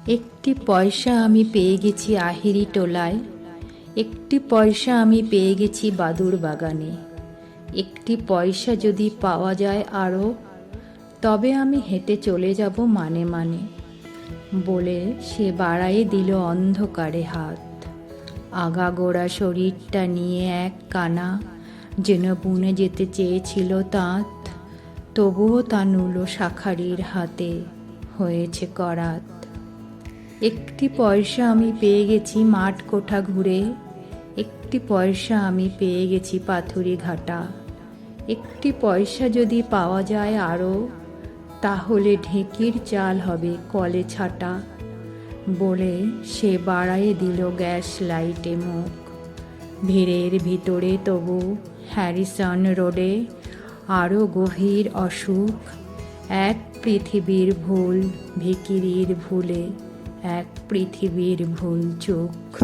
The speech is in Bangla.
একটি পয়সা আমি পেয়ে গেছি আহিরি টোলায়, একটি পয়সা আমি পেয়ে গেছি বাদুর বাগানে। একটি পয়সা যদি পাওয়া যায় আরও, তবে আমি হেঁটে চলে যাব মানে মানে। বলে সে বাড়ায়ে দিল অন্ধকারে হাত। আগাগোড়া শরীরটা নিয়ে এক কানা, যেন বুনে যেতে চেয়েছিল তাঁত। তবুও তা নুলো শাঁখারির হাতে হয়েছে করাত। একটি পয়সা আমি পেয়ে গেছি মাঠ কোঠা ঘুরে, একটি পয়সা আমি পেয়ে গেছি পাথুরি ঘাটা। একটি পয়সা যদি পাওয়া যায় আরও, তাহলে ঢেঁকির চাল হবে কলে ছাটা। বলে সে বাড়ায়ে দিল গ্যাস লাইটে মুখ। ভিড়ের ভিতরে তবু হ্যারিসন রোডে আরও গভীর অসুখ। এক পৃথিবীর ভুল ভিখিরির ভুলে, এক পৃথিবীর ভুল চোখ।